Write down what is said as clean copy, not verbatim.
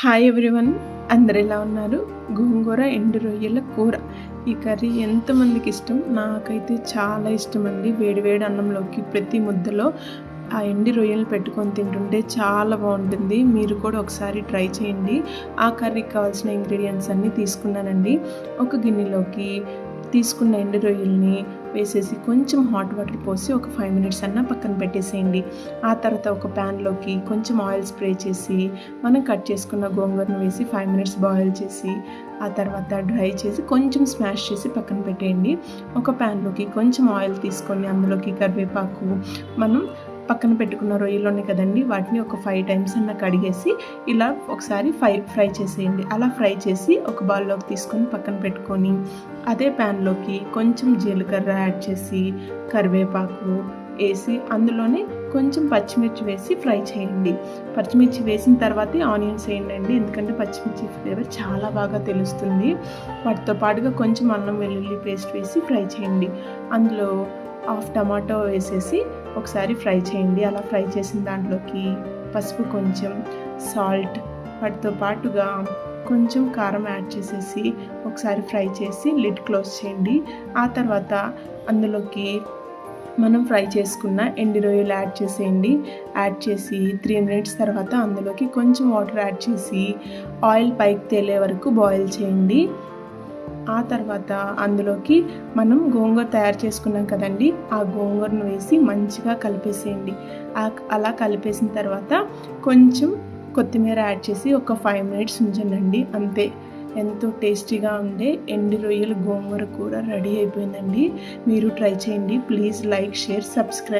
Hi everyone, అందరు ఎలా ఉన్నారు? గోంగూర ఎండు రొయ్యల కూర. ఈ కర్రీ ఎంతమందికి ఇష్టం? నాకైతే చాలా ఇష్టం అండి. వేడివేడి అన్నంలోకి ప్రతి ముద్దలో ఆ ఎండి రొయ్యలు పెట్టుకొని తింటుంటే చాలా బాగుంటుంది. మీరు కూడా ఒకసారి ట్రై చేయండి. ఆ కర్రీకి కావాల్సిన ఇంగ్రీడియంట్స్ అన్నీ తీసుకున్నానండి. ఒక గిన్నెలోకి తీసుకున్న ఎండు రొయ్యల్ని వేసేసి కొంచెం హాట్ వాటర్ పోసి ఒక 5 మినిట్స్ అన్నా పక్కన పెట్టేసేయండి. ఆ తర్వాత ఒక ప్యాన్లోకి కొంచెం ఆయిల్ స్ప్రే చేసి మనం కట్ చేసుకున్న గోంగూరను వేసి 5 మినిట్స్ బాయిల్ చేసి ఆ తర్వాత డ్రై చేసి కొంచెం స్మాష్ చేసి పక్కన పెట్టేయండి. ఒక ప్యాన్లోకి కొంచెం ఆయిల్ తీసుకొని అందులోకి కరివేపాకు, మనం పక్కన పెట్టుకున్న రొయ్యలు ఉన్నాయి కదండి, వాటిని ఒక 5 టైమ్స్ అన్న కడిగేసి ఇలా ఒకసారి ఫ్రై చేసేయండి. అలా ఫ్రై చేసి ఒక బౌల్లోకి తీసుకొని పక్కన పెట్టుకొని అదే ప్యాన్లోకి కొంచెం జీలకర్ర యాడ్ చేసి కరివేపాకు వేసి అందులోనే కొంచెం పచ్చిమిర్చి వేసి ఫ్రై చేయండి. పచ్చిమిర్చి వేసిన తర్వాతే ఆనియన్స్ వేయండి, ఎందుకంటే పచ్చిమిర్చి ఫ్లేవర్ చాలా బాగా తెలుస్తుంది. వాటితో పాటుగా కొంచెం అల్లం వెల్లుల్లి పేస్ట్ వేసి ఫ్రై చేయండి. అందులో హాఫ్ టమాటో వేసేసి ఒకసారి ఫ్రై చేయండి. అలా ఫ్రై చేసిన దాంట్లోకి పసుపు, కొంచెం సాల్ట్, వాటితో పాటుగా కొంచెం కారం యాడ్ చేసేసి ఒకసారి ఫ్రై చేసి లిడ్ క్లోజ్ చేయండి. ఆ తర్వాత అందులోకి మనం ఫ్రై చేసుకున్న ఎండు రొయ్యలు యాడ్ చేసేయండి. యాడ్ చేసి 3 మినిట్స్ తర్వాత అందులోకి కొంచెం వాటర్ యాడ్ చేసి ఆయిల్ పైకి తేలే వరకు బాయిల్ చేయండి. ఆ తర్వాత అందులోకి మనం గోంగూర తయారు చేసుకున్నాం కదండి, ఆ గోంగూరను వేసి మంచిగా కలిపేసేయండి. అలా కలిపేసిన తర్వాత కొంచెం కొత్తిమీర యాడ్ చేసి ఒక 5 మినిట్స్ ఉంచండి. అంతే, ఎంతో టేస్టీగా ఉండే ఎండు రొయ్యల గోంగూర కూర రెడీ అయిపోయిందండి. మీరు ట్రై చేయండి. Please like, share, subscribe.